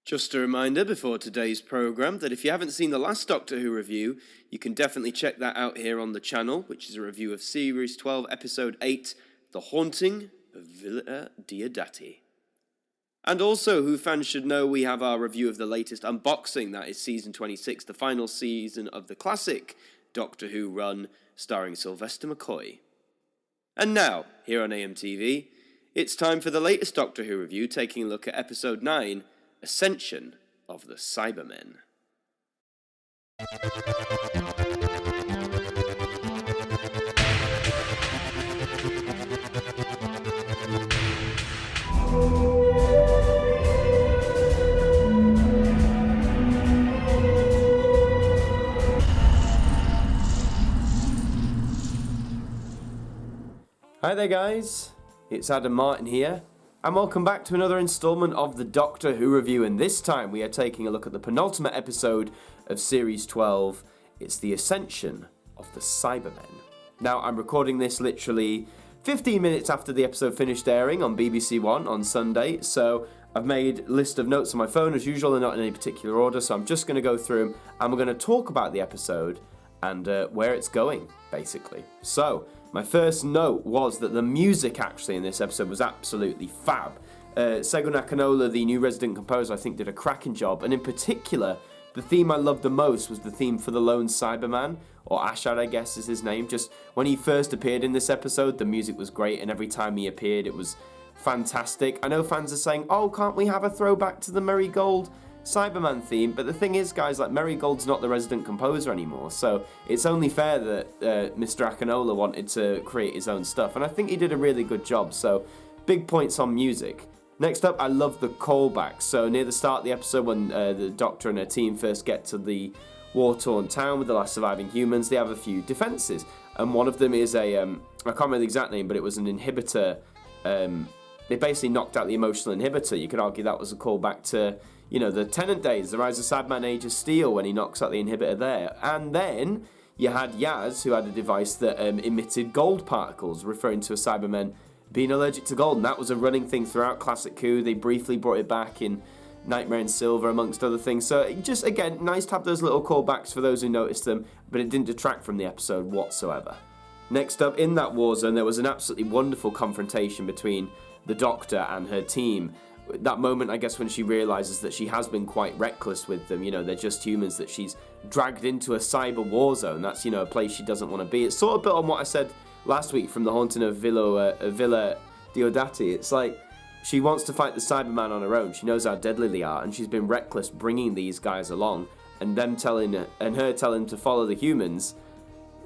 Just a reminder before today's programme that if you haven't seen the last Doctor Who review, you can definitely check that out here on the channel, which is a review of Series 12, Episode 8, The Haunting of Villa Diodati. And also, Who fans should know we have our review of the latest unboxing, that is Season 26, the final season of the classic Doctor Who run, starring Sylvester McCoy. And now, here on AMTV, it's time for the latest Doctor Who review, taking a look at Episode 9, Ascension of the Cybermen. Hi there guys, it's Adam Martyn here, and welcome back to another instalment of the Doctor Who review, and this time we are taking a look at the penultimate episode of Series 12. It's the Ascension of the Cybermen. Now, I'm recording this literally 15 minutes after the episode finished airing on BBC One on Sunday, so I've made a list of notes on my phone as usual. They're not in any particular order, so I'm just going to go through them, and we're going to talk about the episode and where it's going, basically. So, my first note was that the music actually in this episode was absolutely fab. Sego Nakanola, the new resident composer, I think did a cracking job, and in particular, the theme I loved the most was the theme for the Lone Cyberman, or Ashad I guess is his name. Just when he first appeared in this episode, the music was great, and every time he appeared it was fantastic. I know fans are saying, oh, can't we have a throwback to the Marigold Cyberman theme? But the thing is, guys, like, Marigold's not the resident composer anymore, so it's only fair that Mr. Akinola wanted to create his own stuff, and I think he did a really good job, so big points on music. Next up, I love the callbacks. So near the start of the episode, when the Doctor and her team first get to the war-torn town with the last surviving humans, they have a few defences, and one of them is a, I can't remember the exact name, but it was an inhibitor. They basically knocked out the emotional inhibitor. You could argue that was a callback to, you know, the Tennant days, the Rise of Cyberman, Age of Steel, when he knocks out the inhibitor there. And then you had Yaz, who had a device that emitted gold particles, referring to a Cybermen being allergic to gold. And that was a running thing throughout Classic Who. They briefly brought it back in Nightmare in Silver, amongst other things. So just, again, nice to have those little callbacks for those who noticed them, but it didn't detract from the episode whatsoever. Next up, in that war zone, there was an absolutely wonderful confrontation between the Doctor and her team. That moment, I guess, when she realises that she has been quite reckless with them, you know, they're just humans, that she's dragged into a cyber war zone. That's, you know, a place she doesn't want to be. It's sort of built on what I said last week from the Haunting of Villa Diodati. It's like she wants to fight the Cyberman on her own. She knows how deadly they are, and she's been reckless bringing these guys along, and her telling them to follow the humans.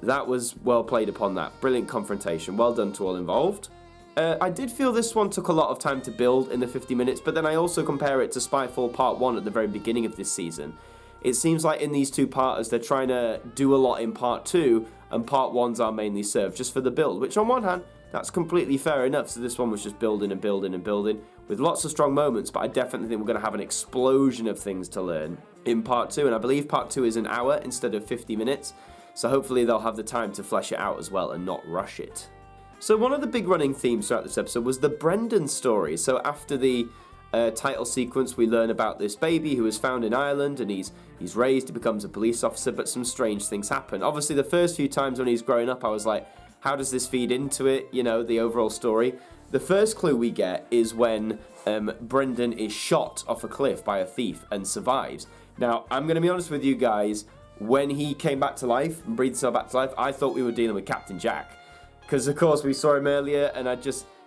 That was well played upon that. Brilliant confrontation. Well done to all involved. I did feel this one took a lot of time to build in the 50 minutes, but then I also compare it to Spyfall Part 1 at the very beginning of this season. It seems like in these two parters, they're trying to do a lot in Part 2, and Part 1s are mainly served just for the build, which on one hand, that's completely fair enough. So this one was just building and building and building, with lots of strong moments, but I definitely think we're going to have an explosion of things to learn in Part 2, and I believe Part 2 is an hour instead of 50 minutes, so hopefully they'll have the time to flesh it out as well and not rush it. So one of the big running themes throughout this episode was the Brendan story. So after the title sequence, we learn about this baby who was found in Ireland, and he's raised, he becomes a police officer, but some strange things happen. Obviously, the first few times when he's growing up, I was like, how does this feed into it, you know, the overall story? The first clue we get is when Brendan is shot off a cliff by a thief and survives. Now, I'm going to be honest with you guys, when he came back to life and breathed himself back to life, I thought we were dealing with Captain Jack. Because, of course, we saw him earlier, and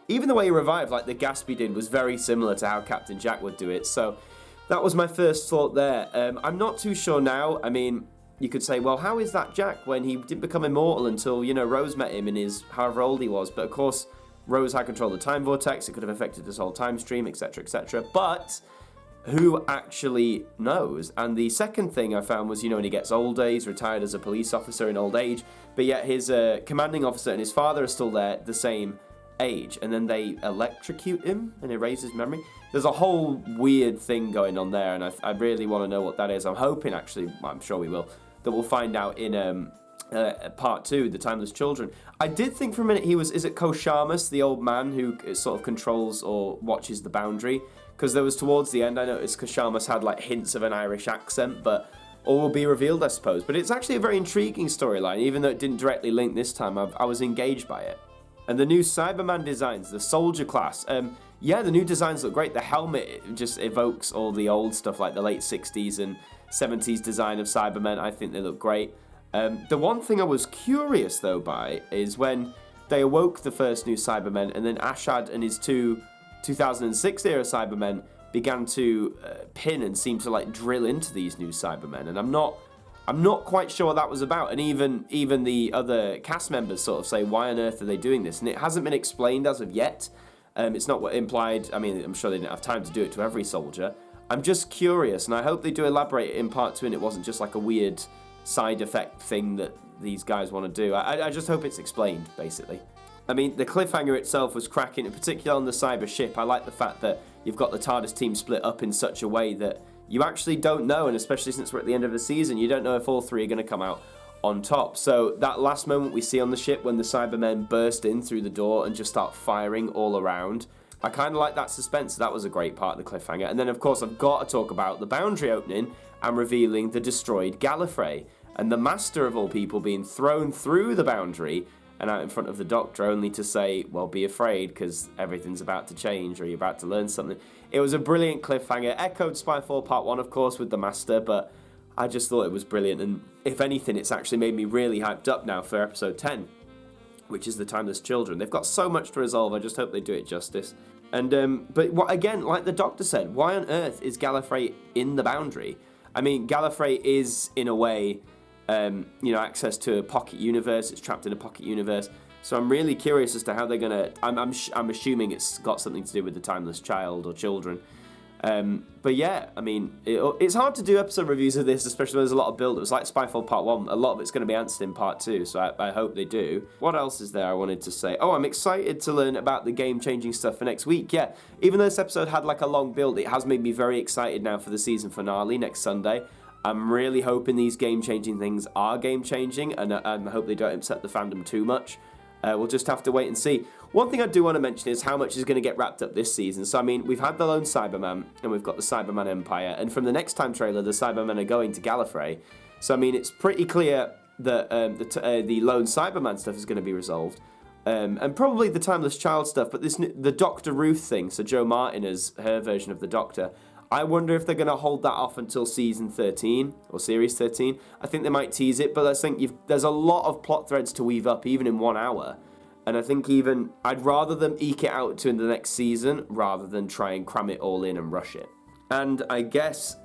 even the way he revived, like the gasp he did, was very similar to how Captain Jack would do it. So that was my first thought there. I'm not too sure now. I mean, you could say, well, how is that Jack when he didn't become immortal until, you know, Rose met him in his however old he was? But, of course, Rose had control of the time vortex. It could have affected his whole time stream, etc., etc. But who actually knows? And the second thing I found was, you know, when he gets older, he's retired as a police officer in old age, but yet his commanding officer and his father are still there, the same age, and then they electrocute him and erase his memory. There's a whole weird thing going on there, and I really want to know what that is. I'm hoping, actually, I'm sure we will, that we'll find out in Part 2, The Timeless Children. I did think for a minute is it Koshamus, the old man who sort of controls or watches the boundary? because there was towards the end, I noticed Kashamas had like hints of an Irish accent, but all will be revealed, I suppose. But it's actually a very intriguing storyline, even though it didn't directly link this time. I was engaged by it. And the new Cyberman designs, the soldier class, yeah, the new designs look great. The helmet just evokes all the old stuff, like the late 60s and 70s design of Cybermen. I think they look great. The one thing I was curious, though, by is when they awoke the first new Cybermen, and then Ashad and his two 2006 era Cybermen began to pin and seem to like drill into these new Cybermen, and I'm not quite sure what that was about. And even the other cast members sort of say, why on earth are they doing this? And it hasn't been explained as of yet. It's not what implied. I mean, I'm sure they didn't have time to do it to every soldier. I'm just curious, and I hope they do elaborate it in part 2 and it wasn't just like a weird side effect thing that these guys want to do. I just hope it's explained, basically. I mean, the cliffhanger itself was cracking, in particular on the cyber ship. I like the fact that you've got the TARDIS team split up in such a way that you actually don't know, and especially since we're at the end of the season, you don't know if all three are going to come out on top. So that last moment we see on the ship when the Cybermen burst in through the door and just start firing all around, I kind of like that suspense. That was a great part of the cliffhanger. And then, of course, I've got to talk about the boundary opening and revealing the destroyed Gallifrey, and the Master of all people being thrown through the boundary and out in front of the Doctor, only to say, well, be afraid, because everything's about to change, or you're about to learn something. It was a brilliant cliffhanger. Echoed Spyfall Part 1, of course, with the Master, but I just thought it was brilliant. And if anything, it's actually made me really hyped up now for episode 10, which is the Timeless Children. They've got so much to resolve. I just hope they do it justice. And but what, again, like the Doctor said, why on earth is Gallifrey in the boundary? I mean, Gallifrey is, in a way, access to a pocket universe. It's trapped in a pocket universe. So I'm really curious as to how they're gonna. I'm assuming it's got something to do with the Timeless Child or children. But yeah, I mean, it's hard to do episode reviews of this, especially when there's a lot of build. It was like Spyfall Part 1. A lot of it's going to be answered in Part 2, so I hope they do. What else is there I wanted to say? Oh, I'm excited to learn about the game-changing stuff for next week. Yeah, even though this episode had like a long build, it has made me very excited now for the season finale next Sunday. I'm really hoping these game-changing things are game-changing, and I hope they don't upset the fandom too much. We'll just have to wait and see. One thing I do want to mention is how much is going to get wrapped up this season. So, I mean, we've had the Lone Cyberman, and we've got the Cyberman Empire, and from the next time trailer, the Cybermen are going to Gallifrey. So, I mean, it's pretty clear that the Lone Cyberman stuff is going to be resolved. And probably the Timeless Child stuff, but the Dr. Ruth thing, so Jo Martyn as her version of the Doctor, I wonder if they're going to hold that off until season 13 or series 13. I think they might tease it, but I think there's a lot of plot threads to weave up, even in 1 hour. And I think I'd rather them eke it out to the next season rather than try and cram it all in and rush it. And I guess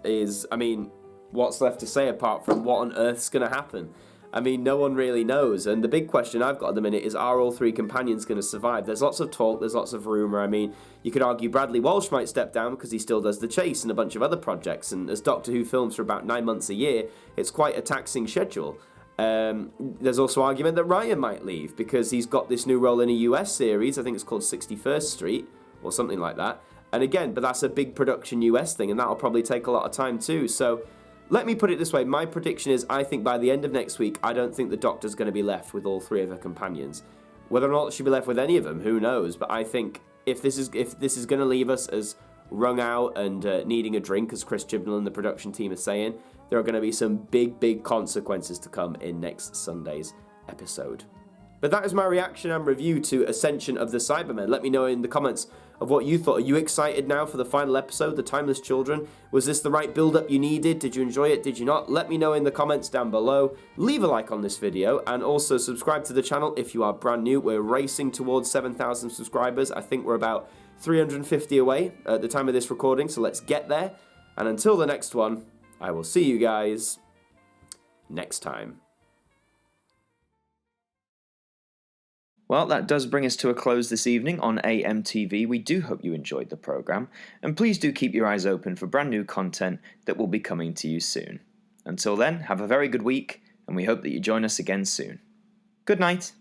what's left to say apart from what on earth's going to happen? I mean, no one really knows. And the big question I've got at the minute is, are all three companions going to survive? There's lots of talk, there's lots of rumour. I mean, you could argue Bradley Walsh might step down because he still does The Chase and a bunch of other projects. And as Doctor Who films for about 9 months a year, it's quite a taxing schedule. There's also argument that Ryan might leave because he's got this new role in a US series. I think it's called 61st Street or something like that. And again, but that's a big production US thing, and that'll probably take a lot of time too. So let me put it this way. My prediction is I think by the end of next week, I don't think the Doctor's going to be left with all three of her companions. Whether or not she'll be left with any of them, who knows? But I think if this is going to leave us as wrung out and needing a drink, as Chris Chibnall and the production team are saying, there are going to be some big consequences to come in next Sunday's episode. But that is my reaction and review to Ascension of the Cybermen. Let me know in the comments of what you thought. Are you excited now for the final episode, The Timeless Children? Was this the right build-up you needed? Did you enjoy it? Did you not? Let me know in the comments down below. Leave a like on this video and also subscribe to the channel if you are brand new. We're racing towards 7,000 subscribers. I think we're about 350 away at the time of this recording, so let's get there. And until the next one, I will see you guys next time. Well, that does bring us to a close this evening on AMTV. We do hope you enjoyed the programme, and please do keep your eyes open for brand new content that will be coming to you soon. Until then, have a very good week, and we hope that you join us again soon. Good night.